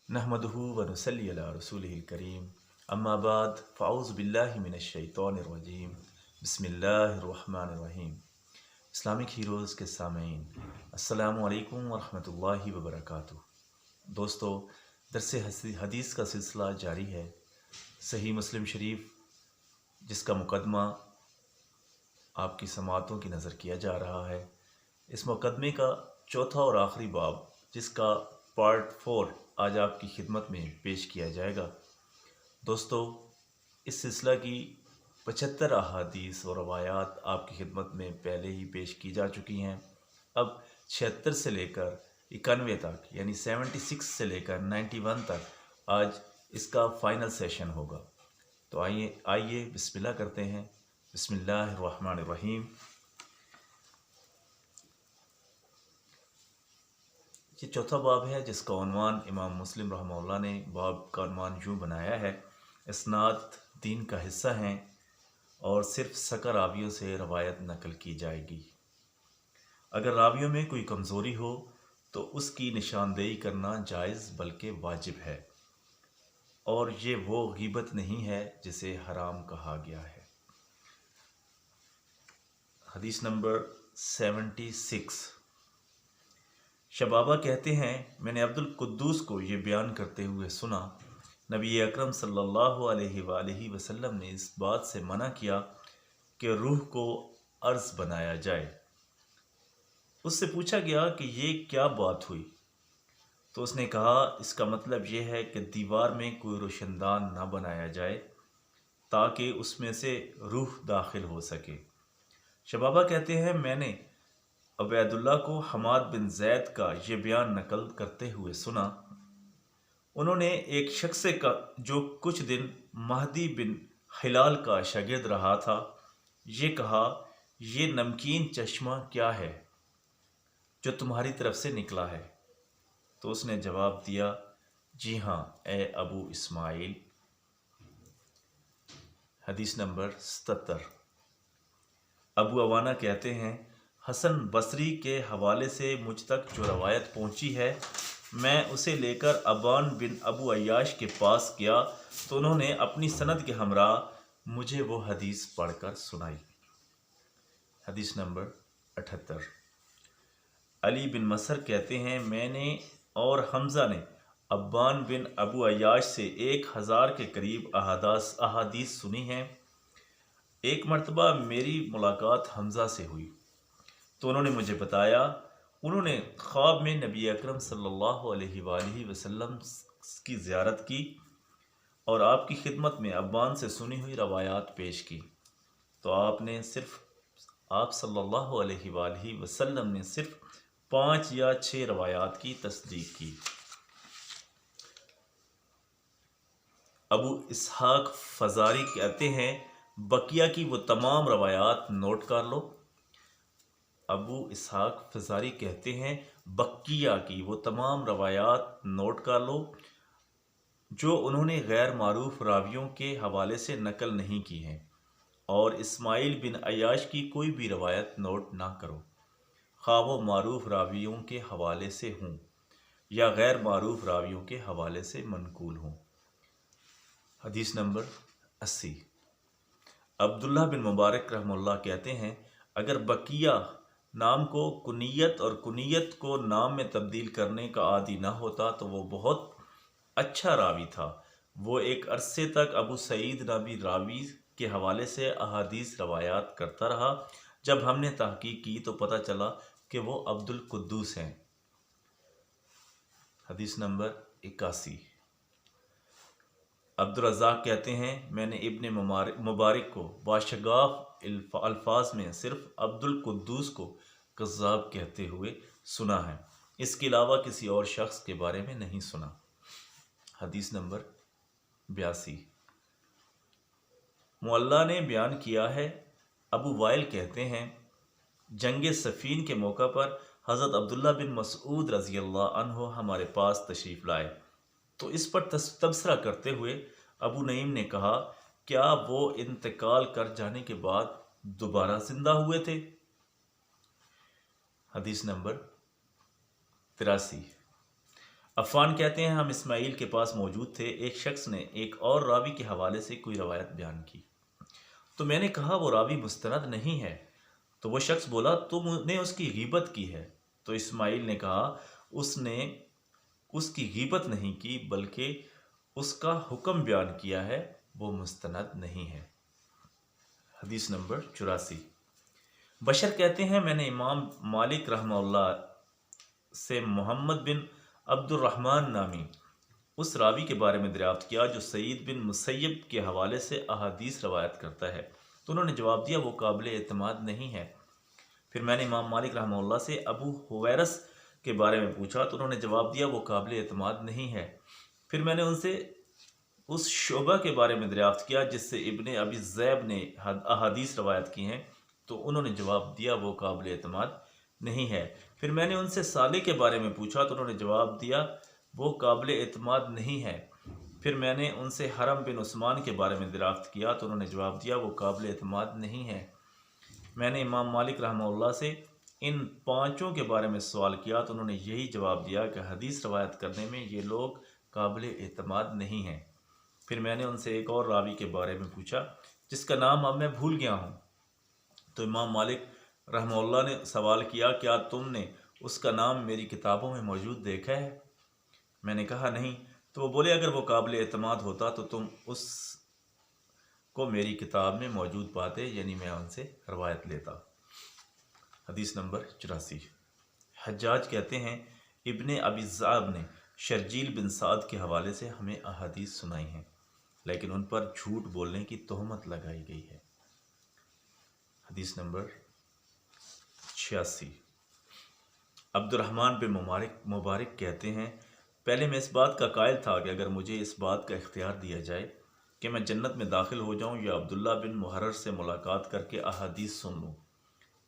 नहमदुहु व नुसल्ली अला रसूलिहिल करीम अम्मा बाद फ़अऊज़ु बिल्लाहि मिनश शैतानिर रजीम बिस्मिल्लाहिर रहमानिर रहीम। इस्लामिक हीरोज़ के सामीन अस्सलामु अलैकुम व रहमतुल्लाहि व बरकातुहू। दोस्तों, दरसे हदीस का सिलसिला जारी है। सही मुस्लिम शरीफ जिसका मुकदमा आपकी समातों की नज़र किया जा रहा है, इस मुकदमे का चौथा और आखिरी बाब जिसका पार्ट 4 आज आपकी खिदमत में पेश किया जाएगा। दोस्तों, इस सिलसिला की 75 अहादीस और रवायात आपकी खिदमत में पहले ही पेश की जा चुकी हैं। अब 76 से लेकर 91 तक यानी 76 से लेकर 91 तक आज इसका फाइनल सेशन होगा। तो आइए बिस्मिल्लाह करते हैं। बिस्मिल्लाहिर्रहमानिर्रहीम। ये चौथा बाब है जिसका उन्वान इमाम मुस्लिम रहमहुल्लाह ने बाब का उन्वान यूँ बनाया है, इस्नाद दीन का हिस्सा हैं और सिर्फ सका रावियों से रवायत नकल की जाएगी। अगर रावियों में कोई कमज़ोरी हो तो उसकी निशानदेही करना जायज़ बल्कि वाजिब है, और ये वो गीबत नहीं है जिसे हराम कहा गया है। हदीस नंबर 76। शबाबा कहते हैं, मैंने अब्दुल कुद्दूस को ये बयान करते हुए सुना, नबी अकरम सल्लल्लाहु अलैहि वसल्लम ने इस बात से मना किया कि रूह को अर्ज़ बनाया जाए। उससे पूछा गया कि ये क्या बात हुई, तो उसने कहा, इसका मतलब ये है कि दीवार में कोई रोशनदान ना बनाया जाए ताकि उसमें से रूह दाखिल हो सके। शबाबा कहते हैं, मैंने उबैदुल्लाह को हमाद बिन जैद का ये बयान नकल करते हुए सुना। उन्होंने एक शख्स से का जो कुछ दिन महदी बिन हिलाल का शागिर्द रहा था, ये कहा, ये नमकीन चश्मा क्या है जो तुम्हारी तरफ से निकला है? तो उसने जवाब दिया, जी हाँ ए अबू इस्माइल। हदीस नंबर 77। अबू अवाना कहते हैं, हसन बसरी के हवाले से मुझ तक जो रवायत पहुंची है, मैं उसे लेकर अबान बिन अबू अय्याश के पास गया तो उन्होंने अपनी सनद के हमरा मुझे वो हदीस पढ़कर सुनाई। हदीस नंबर 78। अली बिन मसर कहते हैं, मैंने और हमज़ा ने अब्बान बिन अबू अय्याश से 1000 के करीब अहादीस सुनी हैं। एक मरतबा मेरी मुलाकात हमज़ा से हुई तो उन्होंने मुझे बताया, उन्होंने ख्वाब में नबी अकरम सल्लल्लाहु अलैहि वसल्लम की ज़ियारत की और आपकी खिदमत में अब्बान से सुनी हुई रवायात पेश की, तो आप सल्लल्लाहु अलैहि वसल्लम ने सिर्फ 5 या 6 रवायात की तस्दीक की। अबू इसहाक फजारी कहते हैं, बकिया की वो तमाम रवायात नोट कर लो। अबू इसहाक फजारी कहते हैं, बकिया की वो तमाम रवायात नोट कर लो जो उन्होंने गैर मारूफ रावियों के हवाले से नकल नहीं की हैं, और इस्माइल बिन अय्याश की कोई भी रवायत नोट ना करो, खा वो मारूफ रावियों के हवाले से हों या गैर मारूफ रावियों के हवाले से मनकूल हों। हदीस नंबर 80। अब्दुल्लाह बिन मुबारक रहमतुल्लाह कहते हैं, अगर बकिया नाम को कुनियत और कुनियत को नाम में तब्दील करने का आदी ना होता तो वो बहुत अच्छा रावी था। वो एक अरसे तक अबू सईद नामी रावी के हवाले से अहादीस रवायात करता रहा। जब हमने तहकीक की तो पता चला कि वो अब्दुल कुद्दूस हैं। हदीस नंबर 81। अब्दुल रज़्ज़ाक़ कहते हैं, मैंने इब्ने मुबारक को बाशगाफ अल्फाज में सिर्फ अब्दुल कुद्दूस को कज़्ज़ाब कहते हुए सुना है, इसके अलावा किसी और शख्स के बारे में नहीं सुना। हदीस नंबर 82। मुअल्ला ने बयान किया है, अबू वाइल कहते हैं, जंग सफ़ीन के मौका पर हज़रत अब्दुल्ला बिन मसऊद रज़ी अल्लाह अन्हु हमारे पास तशरीफ़ लाए, तो इस पर तबसरा करते हुए अबू नईम ने कहा, क्या वो इंतकाल कर जाने के बाद दोबारा जिंदा हुए थे? हदीस नंबर 83। عفان کہتے ہیں ہم اسماعیل کے پاس موجود تھے، ایک شخص نے ایک اور راوی کے حوالے سے کوئی روایت بیان کی، تو میں نے کہا وہ راوی مستند نہیں ہے، تو وہ شخص بولا تم نے اس کی غیبت کی ہے، تو اسماعیل نے کہا اس نے اس کی غیبت نہیں کی بلکہ اس کا حکم بیان کیا ہے، وہ مستند نہیں ہے۔ حدیث نمبر 84۔ بشر کہتے ہیں میں نے امام مالک رحمہ اللہ سے محمد بن عبد الرحمن نامی اس راوی کے بارے میں دریافت کیا جو سعید بن مسیب کے حوالے سے احادیث روایت کرتا ہے، تو انہوں نے جواب دیا وہ قابل اعتماد نہیں ہے۔ پھر میں نے امام مالک رحمہ اللہ سے ابو حویرث کے بارے میں پوچھا تو انہوں نے جواب دیا وہ قابل اعتماد نہیں ہے۔ پھر میں نے ان سے اس شعبہ کے بارے میں دریافت کیا جس سے ابن ابی ذئب نے احادیث روایت کی ہیں، تو انہوں نے جواب دیا وہ قابل اعتماد نہیں ہے۔ پھر میں نے ان سے صالح کے بارے میں پوچھا تو انہوں نے جواب دیا وہ قابل اعتماد نہیں ہے۔ پھر میں نے ان سے حرم بن عثمان کے بارے میں دریافت کیا تو انہوں نے جواب دیا وہ قابل اعتماد نہیں ہے۔ میں نے امام مالک رحمہ اللہ سے ان پانچوں کے بارے میں سوال کیا تو انہوں نے یہی جواب دیا کہ حدیث روایت کرنے میں یہ لوگ قابل اعتماد نہیں ہیں۔ پھر میں نے ان سے ایک اور راوی کے بارے میں پوچھا جس کا نام اب میں بھول گیا ہوں، تو امام مالک رحمہ اللہ نے سوال کیا کیا تم نے اس کا نام میری کتابوں میں موجود دیکھا ہے؟ میں نے کہا نہیں، تو وہ بولے اگر وہ قابل اعتماد ہوتا تو تم اس کو میری کتاب میں موجود پاتے، یعنی میں ان سے روایت لیتا۔ حدیث نمبر 84۔ حجاج کہتے ہیں ابن ابی ذئب نے شرجیل بن سعد کے حوالے سے ہمیں احادیث سنائی ہیں لیکن ان پر جھوٹ بولنے کی تہمت لگائی گئی ہے۔ حدیث نمبر 86۔ عبد الرحمن بن مبارک کہتے ہیں پہلے میں اس بات کا قائل تھا کہ اگر مجھے اس بات کا اختیار دیا جائے کہ میں جنت میں داخل ہو جاؤں یا عبداللہ بن محرر سے ملاقات کر کے احادیث سن لوں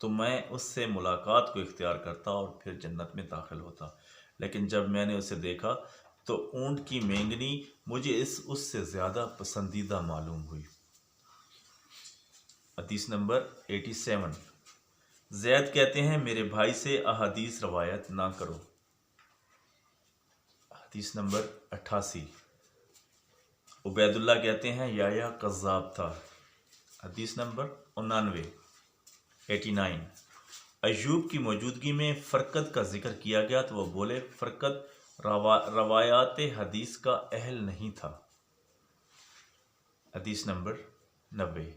تو میں اس سے ملاقات کو اختیار کرتا اور پھر جنت میں داخل ہوتا، لیکن جب میں نے اسے دیکھا تو اونٹ کی مینگنی مجھے اس سے زیادہ پسندیدہ معلوم ہوئی۔ حدیث نمبر 87۔ زید کہتے ہیں میرے بھائی سے احادیث روایت نہ کرو۔ حدیث نمبر 88۔ عبید اللہ کہتے ہیں یحییٰ کذاب تھا۔ حدیث نمبر 89۔ ایوب کی موجودگی میں فرقت کا ذکر کیا گیا تو وہ بولے فرقت روایات حدیث کا اہل نہیں تھا۔ حدیث نمبر 90۔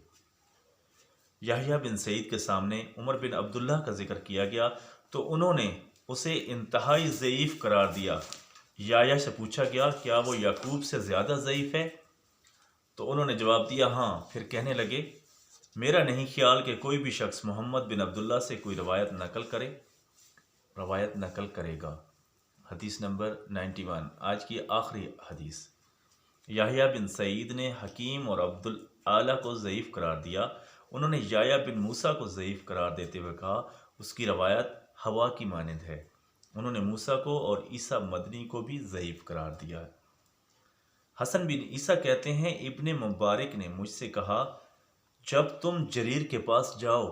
یحییٰ بن سعید کے سامنے عمر بن عبداللہ کا ذکر کیا گیا تو انہوں نے اسے انتہائی ضعیف قرار دیا۔ یحییٰ سے پوچھا گیا کیا وہ یعقوب سے زیادہ ضعیف ہے؟ تو انہوں نے جواب دیا ہاں۔ پھر کہنے لگے میرا نہیں خیال کہ کوئی بھی شخص محمد بن عبداللہ سے کوئی روایت نقل کرے گا۔ حدیث نمبر 91۔ آج کی آخری حدیث۔ یحییٰ بن سعید نے حکیم اور عبد الاعلیٰ کو ضعیف قرار دیا۔ انہوں نے یحییٰ بن موسیٰ کو ضعیف قرار دیتے ہوئے کہا اس کی روایت ہوا کی مانند ہے۔ انہوں نے موسیٰ کو اور عیسیٰ مدنی کو بھی ضعیف قرار دیا۔ حسن بن عیسیٰ کہتے ہیں ابن مبارک نے مجھ سے کہا جب تم جریر کے پاس جاؤ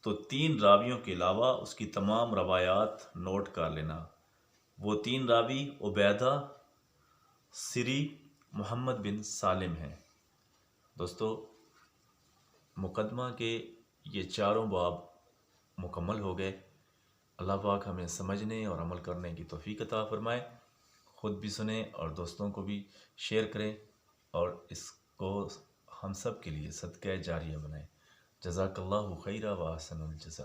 تو 3 راویوں کے علاوہ اس کی تمام روایات نوٹ کر لینا۔ وہ 3 راوی عبیدہ، سری، محمد بن سالم ہیں۔ دوستو مقدمہ کے یہ 4 باب مکمل ہو گئے۔ اللہ پاک ہمیں سمجھنے اور عمل کرنے کی توفیق عطا فرمائے۔ خود بھی سنیں اور دوستوں کو بھی شیئر کریں اور اس کو ہم سب کے لیے صدقہ جاریہ بنائیں۔ جزاک اللہ خیرا و احسن الجزا۔